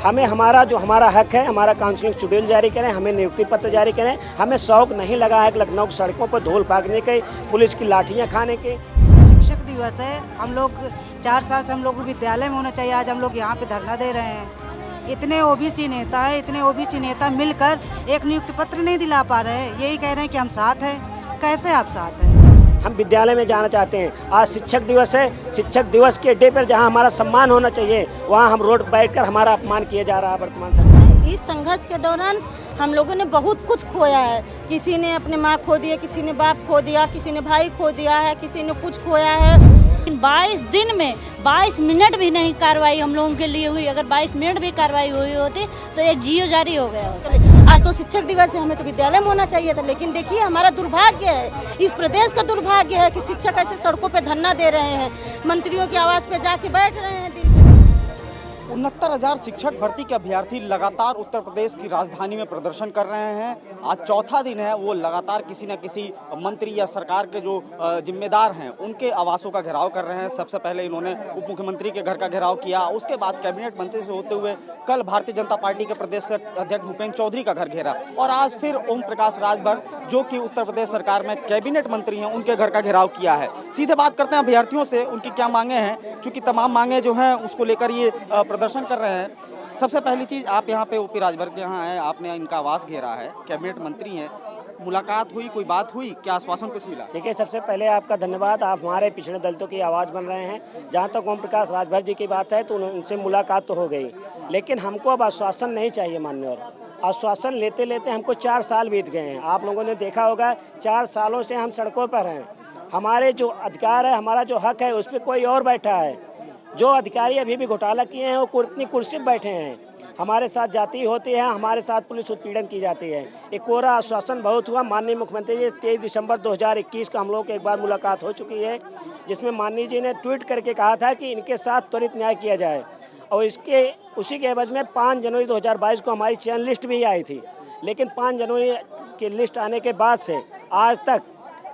हमें हमारा हक है, हमारा काउंसलिंग शेड्यूल जारी करें, हमें नियुक्ति पत्र जारी करें। हमें शौक नहीं लगा है लखनऊ की सड़कों पर धूल भागने के, पुलिस की लाठियां खाने के। शिक्षक दिवस है, हम लोग 4 साल से हम लोग विद्यालय में होना चाहिए, आज हम लोग यहाँ पे धरना दे रहे हैं। इतने ओबीसी नेता हैं, इतने ओबीसी नेता मिलकर एक नियुक्ति पत्र नहीं दिला पा रहे हैं। यही कह रहे हैं कि हम साथ हैं। कैसे आप साथ हैं? हम विद्यालय में जाना चाहते हैं। आज शिक्षक दिवस है, शिक्षक दिवस के डे पर जहां हमारा सम्मान होना चाहिए वहां हम रोड बैठकर हमारा अपमान किया जा रहा है वर्तमान सरकार। इस संघर्ष के दौरान हम लोगों ने बहुत कुछ खोया है। किसी ने अपने माँ खो दिया, किसी ने बाप खो दिया, किसी ने भाई खो दिया है, किसी ने कुछ खोया है। 22 दिन में 22 मिनट भी नहीं कार्रवाई हम लोगों के लिए हुई। अगर 22 मिनट भी कार्रवाई हुई होती तो एक जियो जारी हो गया होता। आज तो शिक्षक दिवस है, हमें तो विद्यालय में होना चाहिए था, लेकिन देखिए हमारा दुर्भाग्य है, इस प्रदेश का दुर्भाग्य है कि शिक्षक ऐसे सड़कों पे धरना दे रहे हैं, मंत्रियों के आवास पे जाके बैठ रहे हैं। 69,000 शिक्षक भर्ती के अभ्यर्थी लगातार उत्तर प्रदेश की राजधानी में प्रदर्शन कर रहे हैं। आज चौथा दिन है, वो लगातार किसी न किसी मंत्री या सरकार के जो जिम्मेदार हैं उनके आवासों का घेराव कर रहे हैं। सबसे पहले इन्होंने उप मुख्यमंत्री के घर का घेराव किया, उसके बाद कैबिनेट मंत्री से होते हुए कल भारतीय जनता पार्टी के प्रदेश अध्यक्ष भूपेंद्र चौधरी का घर घेरा, और आज फिर ओम प्रकाश राजभर जो कि उत्तर प्रदेश सरकार में कैबिनेट मंत्री हैं उनके घर का घेराव किया है। सीधे बात करते हैं अभ्यर्थियों से, उनकी क्या मांगे हैं, क्योंकि तमाम मांगे जो हैं उसको लेकर ये प्रदर्शन कर रहे हैं। सबसे पहली चीज़, आप यहाँ पे ओपी राजभर के यहाँ हैं, आपने इनका आवास घेरा है, कैबिनेट मंत्री हैं, मुलाकात हुई, कोई बात हुई, क्या आश्वासन कुछ मिला? देखिए, सबसे पहले आपका धन्यवाद, आप हमारे पिछड़े दलितों की आवाज़ बन रहे हैं। जहाँ तक ओम प्रकाश राजभर जी की बात है तो उनसे मुलाकात तो हो गई, लेकिन हमको अब आश्वासन नहीं चाहिए माननीय। आश्वासन लेते लेते हमको 4 साल बीत गए हैं। आप लोगों ने देखा होगा 4 सालों से हम सड़कों पर हैं। हमारे जो अधिकार है, हमारा जो हक है, उस पर कोई और बैठा है। जो अधिकारी अभी भी घोटाला किए हैं वो अपनी कुर्सी पर बैठे हैं। हमारे साथ जाति होती है, हमारे साथ पुलिस उत्पीड़न की जाती है। एक कोरा आश्वासन बहुत हुआ। माननीय मुख्यमंत्री जी 23 दिसंबर 2021 को हम लोगों की एक बार मुलाकात हो चुकी है, जिसमें माननीय जी ने ट्वीट करके कहा था कि इनके साथ त्वरित न्याय किया जाए, और उसी के एवज में 5 जनवरी 2022 को हमारी चयन लिस्ट भी आई थी। लेकिन 5 जनवरी की लिस्ट आने के बाद से आज तक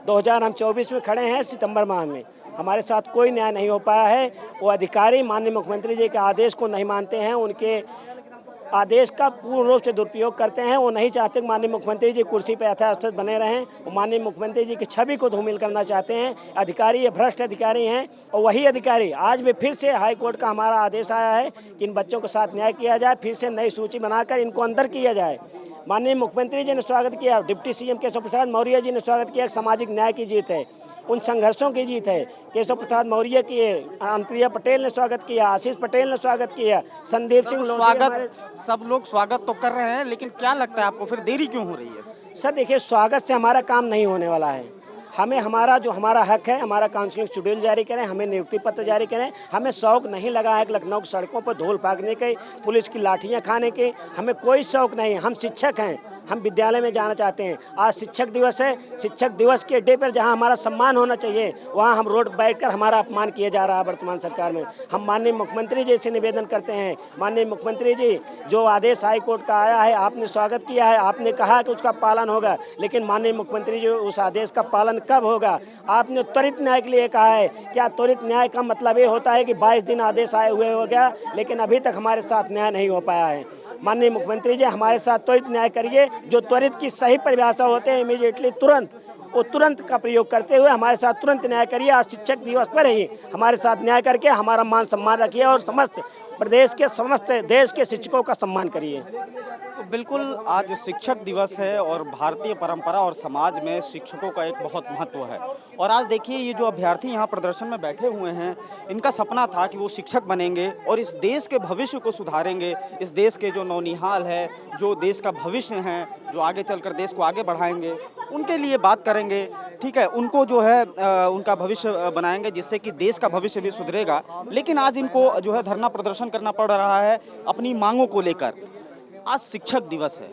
2024 में खड़े हैं, सितंबर माह में हमारे साथ कोई न्याय नहीं हो पाया है। वो अधिकारी माननीय मुख्यमंत्री जी के आदेश को नहीं मानते हैं, उनके आदेश का पूर्ण रूप से दुरुपयोग करते हैं। वो नहीं चाहते कि माननीय मुख्यमंत्री जी कुर्सी पर यथास्थित बने रहें। वो माननीय मुख्यमंत्री जी की छवि को धूमिल करना चाहते हैं। अधिकारी ये भ्रष्ट अधिकारी हैं, और वही अधिकारी आज भी फिर से हाई कोर्ट का हमारा आदेश आया है कि इन बच्चों के साथ न्याय किया जाए, फिर से नई सूची बनाकर इनको अंदर किया जाए। माननीय मुख्यमंत्री जी ने स्वागत किया, डिप्टी सीएम केशव प्रसाद मौर्य जी ने स्वागत किया। सामाजिक न्याय की जीत है, उन संघर्षों की जीत है। केशव प्रसाद मौर्य की, अनुप्रिया पटेल ने स्वागत किया, आशीष पटेल ने स्वागत किया, संदीप सिंह स्वागत, सब लोग स्वागत तो कर रहे हैं, लेकिन क्या लगता है आपको फिर देरी क्यों हो रही है? सर देखिए, स्वागत से हमारा काम नहीं होने वाला है। हमें हमारा हक है, हमारा काउंसलिंग शेड्यूल जारी करें, हमें नियुक्ति पत्र जारी करें। हमें शौक नहीं लगा है लखनऊ की सड़कों पर धूल भागने के, पुलिस की लाठियां खाने के। हमें कोई शौक नहीं। हम शिक्षक हैं, हम विद्यालय में जाना चाहते हैं। आज शिक्षक दिवस है, शिक्षक दिवस के डे पर जहां हमारा सम्मान होना चाहिए वहां हम रोड बैठकर हमारा अपमान किया जा रहा है वर्तमान सरकार में। हम माननीय मुख्यमंत्री जी से निवेदन करते हैं, माननीय मुख्यमंत्री जी, जो आदेश हाई कोर्ट का आया है, आपने स्वागत किया है, आपने कहा कि उसका पालन होगा, लेकिन माननीय मुख्यमंत्री जी उस आदेश का पालन कब होगा? आपने त्वरित न्याय के लिए कहा है। क्या त्वरित न्याय का मतलब ये होता है कि 22 दिन आदेश आए हुए हो गया, लेकिन अभी तक हमारे साथ न्याय नहीं हो पाया है? माननीय मुख्यमंत्री जी, हमारे साथ त्वरित न्याय करिए। जो त्वरित की सही परिभाषा होते हैं, इमीडिएटली, तुरंत, वो तुरंत का प्रयोग करते हुए हमारे साथ तुरंत न्याय करिए। आज शिक्षक दिवस पर ही हमारे साथ न्याय करके हमारा मान सम्मान रखिए, और समस्त प्रदेश के, समस्त देश के शिक्षकों का सम्मान करिए। तो बिल्कुल, आज शिक्षक दिवस है और भारतीय परंपरा और समाज में शिक्षकों का एक बहुत महत्व है। और आज देखिए, ये जो अभ्यर्थी यहाँ प्रदर्शन में बैठे हुए हैं, इनका सपना था कि वो शिक्षक बनेंगे और इस देश के भविष्य को सुधारेंगे। इस देश के जो नौनिहाल है, जो देश का भविष्य हैं, जो आगे चलकर देश को आगे बढ़ाएंगे, उनके लिए बात करेंगे। ठीक है, उनको जो है उनका भविष्य बनाएंगे, जिससे कि देश का भविष्य भी सुधरेगा। लेकिन आज इनको जो है धरना प्रदर्शन करना पड़ रहा है अपनी मांगों को लेकर। आज शिक्षक दिवस है,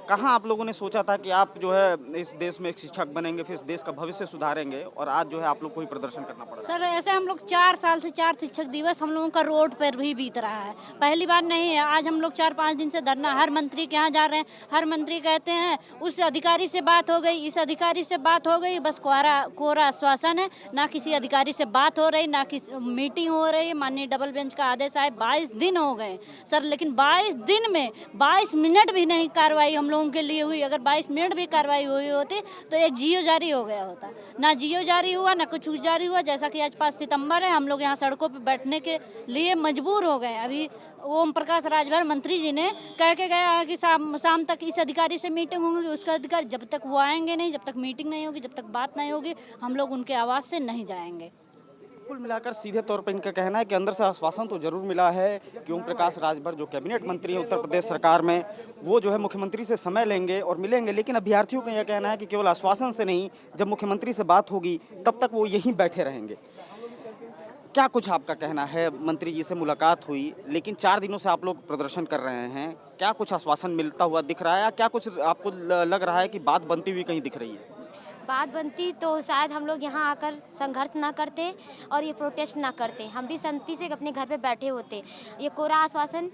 कहाँ आप लोगों ने सोचा था कि आप जो है इस देश में एक शिक्षक बनेंगे, फिर इस देश का भविष्य सुधारेंगे, और आज जो है आप लोग को ही प्रदर्शन करना पड़ा? सर ऐसे हम लोग 4 साल से 4 शिक्षक दिवस हम लोगों का रोड पर भी बीत रहा है, पहली बार नहीं है। आज हम लोग 4-5 दिन से धरना, हर मंत्री के यहाँ जा रहे हैं, हर मंत्री कहते हैं उस अधिकारी से बात हो गई, इस अधिकारी से बात हो गई, बस कोरा आश्वासन है, ना किसी अधिकारी से बात हो रही, ना किसी मीटिंग हो रही है। माननीय डबल बेंच का आदेश आए 22 दिन हो गए सर, लेकिन 22 दिन में 22 मिनट भी नहीं कार्रवाई हम लोगों के लिए हुई। अगर 22 मिनट भी कार्रवाई हुई होती तो एक जियो जारी हो गया होता, ना जियो जारी हुआ, ना कुछ जारी हुआ। जैसा कि आज 5 सितंबर है, हम लोग यहाँ सड़कों पर बैठने के लिए मजबूर हो गए। अभी ओम प्रकाश राजभर मंत्री जी ने कह के गया है कि शाम तक इस अधिकारी से मीटिंग होगी, उसका अधिकारी, जब तक वो आएंगे नहीं, जब तक मीटिंग नहीं होगी, जब तक बात नहीं होगी, हम लोग उनके आवाज़ से नहीं जाएंगे। कुल मिलाकर सीधे तौर पर इनका कहना है कि अंदर से आश्वासन तो जरूर मिला है कि ओम प्रकाश राजभर जो कैबिनेट मंत्री हैं उत्तर प्रदेश सरकार में, वो जो है मुख्यमंत्री से समय लेंगे और मिलेंगे, लेकिन अभ्यर्थियों का यह कहना है कि केवल आश्वासन से नहीं, जब मुख्यमंत्री से बात होगी तब तक वो यहीं बैठे रहेंगे। क्या कुछ आपका कहना है? मंत्री जी से मुलाकात हुई, लेकिन 4 दिनों से आप लोग प्रदर्शन कर रहे हैं, क्या कुछ आश्वासन मिलता हुआ दिख रहा है, या क्या कुछ आपको लग रहा है कि बात बनती हुई कहीं दिख रही है? बात बनती तो शायद हम लोग यहाँ आकर संघर्ष ना करते और ये प्रोटेस्ट ना करते, हम भी शांति से अपने घर पे बैठे होते। ये कोरा आश्वासन,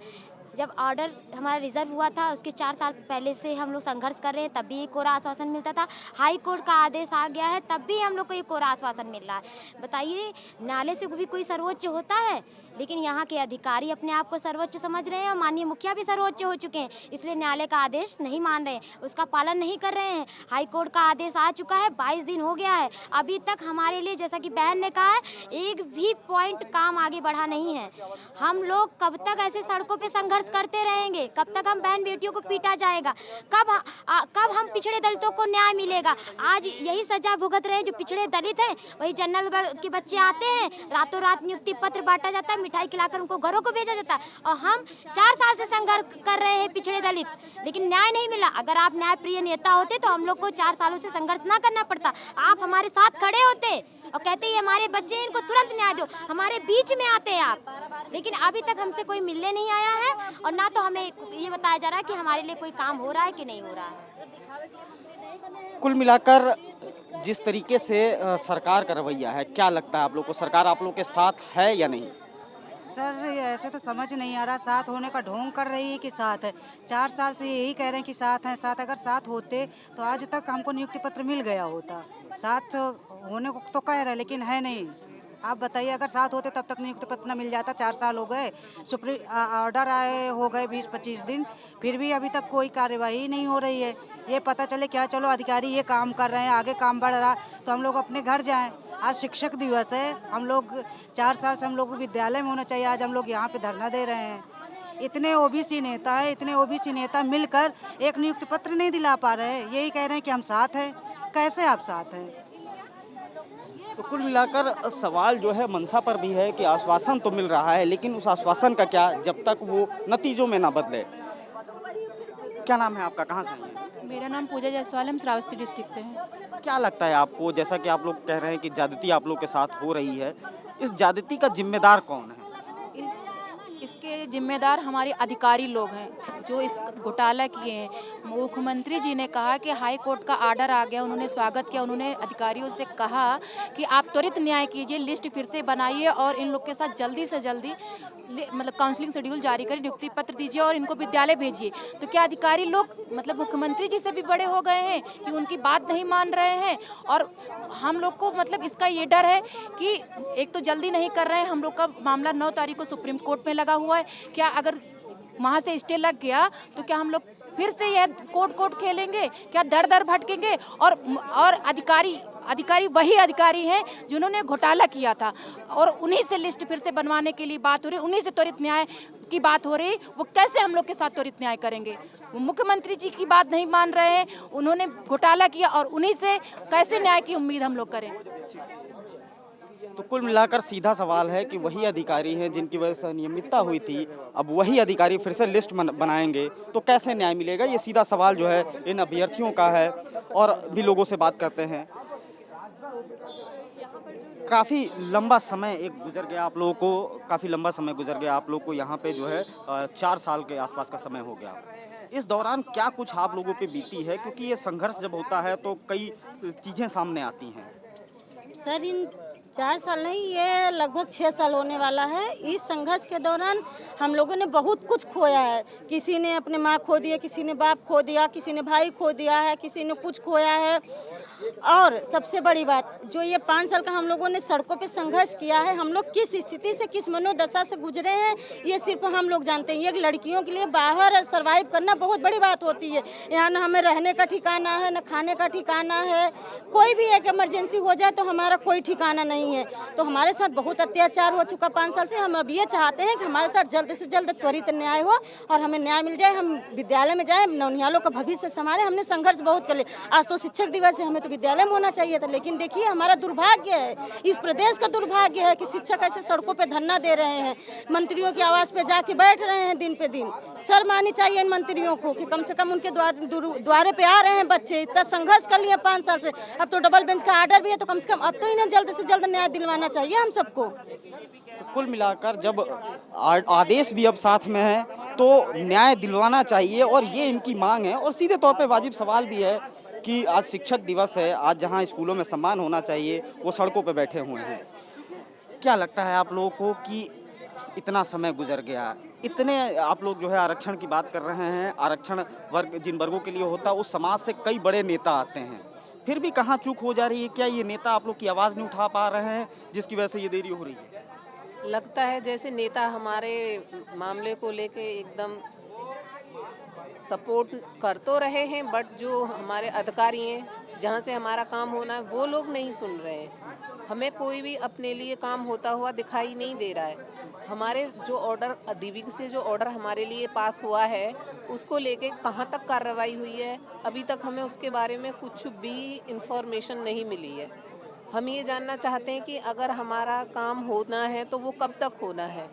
जब ऑर्डर हमारा रिजर्व हुआ था उसके 4 साल पहले से हम लोग संघर्ष कर रहे हैं, तब भी ये कोरा आश्वासन मिलता था। हाई कोर्ट का आदेश आ गया है, तब भी हम लोग को ये कोरा आश्वासन मिल रहा है। बताइए, न्यायालय से भी कोई सर्वोच्च होता है, लेकिन यहाँ के अधिकारी अपने आप को सर्वोच्च समझ रहे हैं और माननीय मुखिया भी सर्वोच्च हो चुके हैं, इसलिए न्यायालय का आदेश नहीं मान रहे हैं, उसका पालन नहीं कर रहे हैं। हाई कोर्ट का आदेश आ चुका है, 22 दिन हो गया है, अभी तक हमारे लिए, जैसा कि बहन ने कहा है, एक भी पॉइंट काम आगे बढ़ा नहीं है। हम लोग कब तक ऐसे सड़कों पर संघर्ष करते रहेंगे? कब तक हम बहन बेटियों को पीटा जाएगा? कब हम पिछड़े दलितों को न्याय मिलेगा? आज यही सजा भुगत रहे हैं जो पिछड़े दलित हैं। वही जनरल वर्ग के बच्चे आते हैं, रातों रात नियुक्ति पत्र बांटा जाता है, मिठाई खिलाकर उनको घरों को भेजा जाता है, और हम 4 साल से संघर्ष कर रहे हैं पिछड़े दलित, लेकिन न्याय नहीं मिला। अगर आप न्याय प्रिय नेता होते तो हम लोग को 4 सालों से संघर्ष ना करना पड़ता, आप हमारे साथ खड़े होते और कहते ये हमारे बच्चे हैं, इनको तुरंत न्याय दो, हमारे बीच में आते हैं आप। लेकिन अभी तक हमसे कोई मिलने नहीं आया है, और ना तो हमें ये बताया जा रहा है कि हमारे लिए कोई काम हो रहा है कि नहीं हो रहा है। कुल मिलाकर जिस तरीके से सरकार का रवैया है, क्या लगता है आप लोग को, सरकार आप लोग के साथ है या नहीं? सर ऐसे तो समझ नहीं आ रहा, साथ होने का ढोंग कर रही है कि साथ है। 4 साल से यही कह रहे हैं कि साथ हैं, साथ। अगर साथ होते तो आज तक हमको नियुक्ति पत्र मिल गया होता। साथ होने को तो कह रहे हैं, लेकिन है नहीं। आप बताइए, अगर साथ होते तब तक नियुक्ति पत्र न मिल जाता। 4 साल हो गए, सुप्रीम ऑर्डर आए हो गए 20-25 दिन, फिर भी अभी तक कोई कार्यवाही नहीं हो रही है। ये पता चले क्या, चलो अधिकारी ये काम कर रहे हैं, आगे काम बढ़ रहा तो हम लोग अपने घर जाएं। आज शिक्षक दिवस है, हम लोग 4 साल से हम लोग विद्यालय में होना चाहिए, आज हम लोग यहाँ पे धरना दे रहे हैं। इतने ओबीसी नेता हैं, इतने ओबीसी नेता मिलकर एक नियुक्ति पत्र नहीं दिला पा रहे हैं। यही कह रहे हैं कि हम साथ हैं। कैसे आप साथ हैं? तो कुल मिलाकर सवाल जो है मनसा पर भी है कि आश्वासन तो मिल रहा है, लेकिन उस आश्वासन का क्या, जब तक वो नतीजों में ना बदले। क्या नाम है आपका, कहाँ से हैं? मेरा नाम पूजा जायसवाल, हम श्रावस्ती डिस्ट्रिक्ट से हैं। क्या लगता है आपको, जैसा कि आप लोग कह रहे हैं कि ज्यादती आप लोग के साथ हो रही है, इस ज्यादती का जिम्मेदार कौन है? इसके जिम्मेदार हमारे अधिकारी लोग हैं जो इस घोटाला किए हैं। मुख्यमंत्री जी ने कहा कि हाई कोर्ट का आर्डर आ गया, उन्होंने स्वागत किया, उन्होंने अधिकारियों से कहा कि आप त्वरित न्याय कीजिए, लिस्ट फिर से बनाइए और इन लोग के साथ जल्दी से जल्दी मतलब काउंसलिंग शेड्यूल जारी करें, नियुक्ति पत्र दीजिए और इनको विद्यालय भेजिए। तो क्या अधिकारी लोग मतलब मुख्यमंत्री जी से भी बड़े हो गए हैं कि उनकी बात नहीं मान रहे हैं? और हम लोग को मतलब इसका ये डर है कि एक तो जल्दी नहीं कर रहे हैं, हम लोग का मामला 9 तारीख को सुप्रीम कोर्ट में लगा हुआ है, क्या अगर वहाँ से स्टे लग गया तो क्या हम लोग फिर से यह कोर्ट खेलेंगे? क्या दर दर भटकेंगे? और अधिकारी वही अधिकारी हैं जिन्होंने घोटाला किया था, और उन्हीं से लिस्ट फिर से बनवाने के लिए बात हो रही, उन्हीं से त्वरित न्याय की बात हो रही। वो कैसे हम लोग के साथ त्वरित न्याय करेंगे? वो मुख्यमंत्री जी की बात नहीं मान रहे हैं, उन्होंने घोटाला किया और उन्हीं से कैसे न्याय की उम्मीद हम लोग करें? तो कुल मिलाकर सीधा सवाल है कि वही अधिकारी हैं जिनकी वजह से अनियमितता हुई थी, अब वही अधिकारी फिर से लिस्ट बनाएंगे तो कैसे न्याय मिलेगा? ये सीधा सवाल जो है इन अभ्यर्थियों का है। और भी लोगों से बात करते हैं। काफ़ी लंबा समय गुजर गया आप लोगों को, काफ़ी लंबा समय गुजर गया आप लोग को, यहाँ पे जो है 4 साल के आसपास का समय हो गया। इस दौरान क्या कुछ आप लोगों पे बीती है, क्योंकि ये संघर्ष जब होता है तो कई चीज़ें सामने आती हैं। सर इन 4 साल नहीं, ये लगभग 6 साल होने वाला है। इस संघर्ष के दौरान हम लोगों ने बहुत कुछ खोया है। किसी ने अपने माँ खो दिया, किसी ने बाप खो दिया, किसी ने भाई खो दिया है, किसी ने कुछ खोया है। और सबसे बड़ी बात, जो ये 5 साल का हम लोगों ने सड़कों पे संघर्ष किया है, हम लोग किस स्थिति से, किस मनोदशा से गुजरे हैं, ये सिर्फ हम लोग जानते हैं। ये लड़कियों के लिए बाहर सर्वाइव करना बहुत बड़ी बात होती है। यहाँ न हमें रहने का ठिकाना है, न खाने का ठिकाना है। कोई भी एक इमरजेंसी हो जाए तो हमारा कोई ठिकाना नहीं है। तो हमारे साथ बहुत अत्याचार हो चुका 5 साल से। हम अब ये चाहते हैं कि हमारे साथ जल्द से जल्द त्वरित न्याय हो और हमें न्याय मिल जाए, हम विद्यालय में जाएँ, नौनिहालों का भविष्य संभालें। हमने संघर्ष बहुत कर लिया। आज तो शिक्षक दिवस है, हमें तो विद्यालय में होना चाहिए था, लेकिन देखिए हमारा दुर्भाग्य है, इस प्रदेश का दुर्भाग्य है कि शिक्षक ऐसे सड़कों पे धरना दे रहे हैं, मंत्रियों की आवास पे जाके बैठ रहे हैं दिन पे दिन। शर्म आनी चाहिए इन मंत्रियों को कि कम से कम उनके द्वारे पे आ रहे हैं बच्चे। इतना संघर्ष कर लिया 5 साल से, अब तो डबल बेंच का आर्डर भी है, तो कम से कम अब तो इन्हें जल्द से जल्द न्याय दिलवाना चाहिए हम सबको। तो कुल मिलाकर जब आदेश भी अब साथ में है तो न्याय दिलवाना चाहिए और ये इनकी मांग है। और सीधे तौर पे वाजिब सवाल भी है कि आज शिक्षक दिवस है, आज जहां स्कूलों में सम्मान होना चाहिए वो सड़कों पे बैठे हुए हैं। क्या लगता है आप लोगों को कि इतना समय गुजर गया, इतने आप लोग जो है आरक्षण की बात कर रहे हैं, आरक्षण वर्ग जिन वर्गों के लिए होता है उस समाज से कई बड़े नेता आते हैं, फिर भी कहाँ चूक हो जा रही है? क्या ये नेता आप लोग की आवाज़ नहीं उठा पा रहे हैं जिसकी वजह से ये देरी हो रही है? लगता है जैसे नेता हमारे मामले को लेके एकदम सपोर्ट कर तो रहे हैं, बट जो हमारे अधिकारी हैं जहाँ से हमारा काम होना है वो लोग नहीं सुन रहे हैं। हमें कोई भी अपने लिए काम होता हुआ दिखाई नहीं दे रहा है। हमारे जो ऑर्डर डीवी से जो ऑर्डर हमारे लिए पास हुआ है उसको लेके कहाँ तक कार्रवाई हुई है, अभी तक हमें उसके बारे में कुछ भी इंफॉर्मेशन नहीं मिली है। हम ये जानना चाहते हैं कि अगर हमारा काम होना है तो वो कब तक होना है,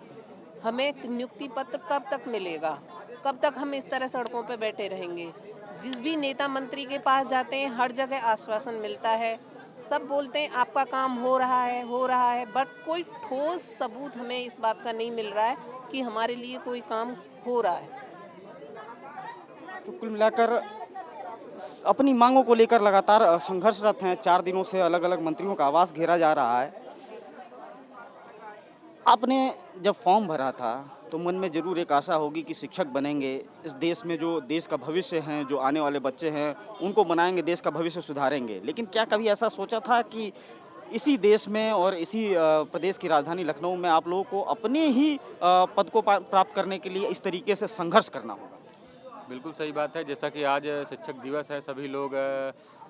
हमें नियुक्ति पत्र कब तक मिलेगा, कब तक हम इस तरह सड़कों पे बैठे रहेंगे। जिस भी नेता मंत्री के पास जाते हैं हर जगह आश्वासन मिलता है, सब बोलते हैं आपका काम हो रहा है, बट कोई ठोस सबूत हमें इस बात का नहीं मिल रहा है कि हमारे लिए कोई काम हो रहा है। तो कुल मिलाकर अपनी मांगों को लेकर लगातार संघर्षरत हैं। 4 दिनों से अलग अलग मंत्रियों का आवास घेरा जा रहा है। आपने जब फॉर्म भरा था तो मन में ज़रूर एक आशा होगी कि शिक्षक बनेंगे, इस देश में जो देश का भविष्य हैं, जो आने वाले बच्चे हैं उनको बनाएंगे, देश का भविष्य सुधारेंगे। लेकिन क्या कभी ऐसा सोचा था कि इसी देश में और इसी प्रदेश की राजधानी लखनऊ में आप लोगों को अपने ही पद को प्राप्त करने के लिए इस तरीके से संघर्ष करना होगा? बिल्कुल सही बात है। जैसा कि आज शिक्षक दिवस है, सभी लोग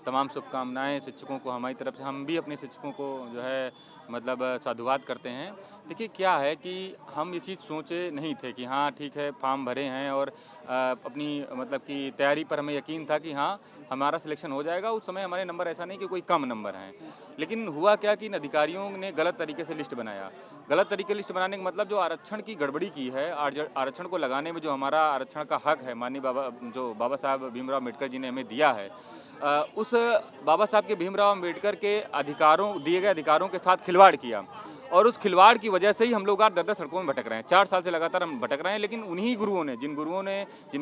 तमाम शुभकामनाएं शिक्षकों को हमारी तरफ से, हम भी अपने शिक्षकों को जो है मतलब साधुवाद करते हैं। देखिए क्या है कि हम ये चीज़ सोचे नहीं थे कि हाँ ठीक है फॉर्म भरे हैं और अपनी मतलब कि तैयारी पर हमें यकीन था कि हाँ हमारा सिलेक्शन हो जाएगा। उस समय हमारे नंबर ऐसा नहीं कि कोई कम नंबर हैं, लेकिन हुआ क्या कि इन अधिकारियों ने गलत तरीके से लिस्ट बनाया। गलत तरीके लिस्ट बनाने का मतलब जो आरक्षण की गड़बड़ी की है, आरक्षण को लगाने में जो हमारा आरक्षण का हक है माननीय बाबा साहब भीमराव अम्बेडकर जी ने हमें दिया है, उस बाबा साहब के भीमराव अम्बेडकर के दिए गए अधिकारों के साथ खिलवाड़ किया। और उस खिलवाड़ की वजह से ही हम लोग आज दर-दर सड़कों में भटक रहे हैं। 4 साल से लगातार हम भटक रहे हैं। लेकिन उन्हीं गुरुओं ने जिन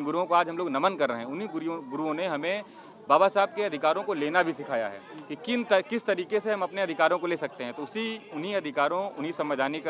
गुरुओं को आज हम लोग नमन कर रहे हैं, उन्हीं गुरुओं ने हमें बाबा साहब के अधिकारों को लेना भी सिखाया है कि किस तरीके से हम अपने अधिकारों को ले सकते हैं। तो उन्हीं अधिकारों, उन्हीं संवैधानिक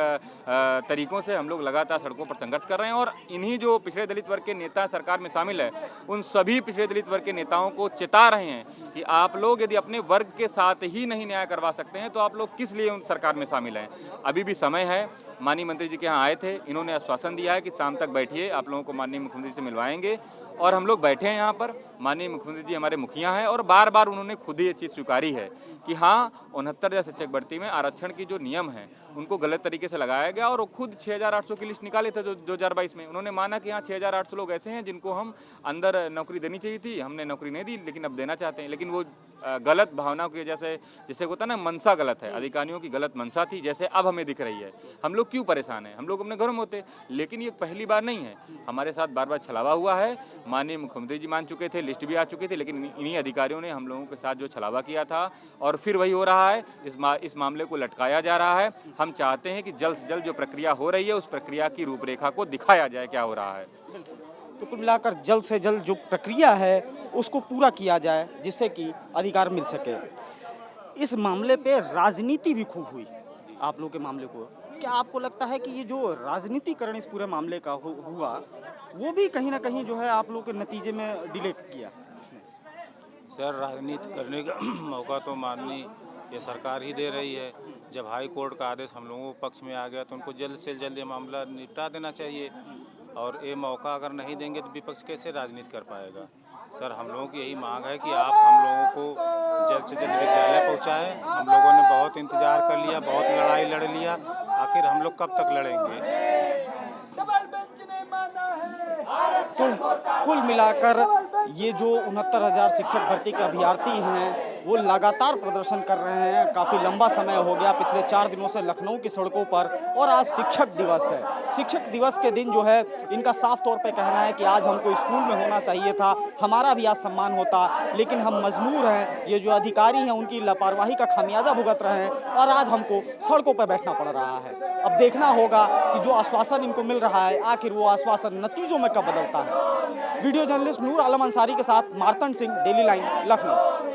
तरीकों से हम लोग लगातार सड़कों पर संघर्ष कर रहे हैं। और इन्हीं जो पिछड़े दलित वर्ग के नेता सरकार में शामिल है, उन सभी पिछड़े दलित वर्ग के नेताओं को चेता रहे हैं कि आप लोग यदि अपने वर्ग के साथ ही नहीं न्याय करवा सकते हैं तो आप लोग किस लिए उन सरकार में शामिल हैं। अभी भी समय है। माननीय मंत्री जी के यहाँ आए थे, इन्होंने आश्वासन दिया है कि शाम तक बैठिए, आप लोगों को माननीय मुख्यमंत्री से मिलवाएंगे। और हम लोग बैठे हैं यहाँ पर। माननीय मुख्यमंत्री जी हमारे मुखिया हैं और बार बार उन्होंने खुद ही ये चीज़ स्वीकारी है कि हाँ 69,000 शिक्षक भर्ती में आरक्षण की जो नियम हैं उनको गलत तरीके से लगाया गया। और वो खुद 6,800 की लिस्ट निकाले थे 2022 में। उन्होंने माना कि हाँ 6,800 लोग ऐसे हैं जिनको हम अंदर नौकरी देनी चाहिए थी, हमने नौकरी नहीं दी, लेकिन अब देना चाहते हैं। लेकिन वो गलत भावनाओं की वजह से, जैसे होता है ना मनसा गलत है, अधिकारियों की गलत मनसा थी, जैसे अब हमें दिख रही है। हम लोग क्यों परेशान हैं? हम लोग अपने घरों में होते, लेकिन ये पहली बार नहीं है, हमारे साथ बार बार छलावा हुआ है। माननीय मुख्यमंत्री जी मान चुके थे, लिस्ट भी आ चुकी थी, लेकिन इन्हीं अधिकारियों ने हम लोगों के साथ जो छलावा किया था और फिर वही हो रहा है। इस मामले को लटकाया जा रहा है। हम चाहते हैं कि जल्द से जल्द जो प्रक्रिया हो रही है उस प्रक्रिया की रूपरेखा को दिखाया जाए क्या हो रहा है। तो कुल मिलाकर जल्द से जल्द जो प्रक्रिया है उसको पूरा किया जाए जिससे कि अधिकार मिल सके। इस मामले पे राजनीति भी खूब हुई आप लोग के मामले को, क्या आपको लगता है कि ये जो राजनीतिकरण इस पूरे मामले का हुआ वो भी कहीं ना कहीं जो है आप लोग के नतीजे में डिले किया? सर, राजनीति करने का मौका तो माननीय ये सरकार ही दे रही है। जब हाई कोर्ट का आदेश हम लोगों के पक्ष में आ गया तो उनको जल्द से जल्द ये मामला निपटा देना चाहिए, और ये मौका अगर नहीं देंगे तो विपक्ष कैसे राजनीति कर पाएगा। सर, हम लोगों की यही मांग है कि आप हम लोगों को जल्द से जल्द विद्यालय पहुंचाएं। हम लोगों ने बहुत इंतजार कर लिया, बहुत लड़ाई लड़ लिया, आखिर हम लोग कब तक लड़ेंगे। तो कुल मिलाकर ये जो 69,000 शिक्षक भर्ती के अभ्यर्थी हैं वो लगातार प्रदर्शन कर रहे हैं। काफ़ी लंबा समय हो गया पिछले 4 दिनों से लखनऊ की सड़कों पर, और आज शिक्षक दिवस है। शिक्षक दिवस के दिन जो है इनका साफ तौर पे कहना है कि आज हमको स्कूल में होना चाहिए था, हमारा भी आज सम्मान होता, लेकिन हम मजबूर हैं। ये जो अधिकारी हैं उनकी लापरवाही का खामियाजा भुगत रहे हैं और आज हमको सड़कों पर बैठना पड़ रहा है। अब देखना होगा कि जो आश्वासन इनको मिल रहा है आखिर वो आश्वासन नतीजों में कब बदलता है। वीडियो जर्नलिस्ट नूर आलम अंसारी के साथ मार्तंड सिंह, डेली लाइन, लखनऊ।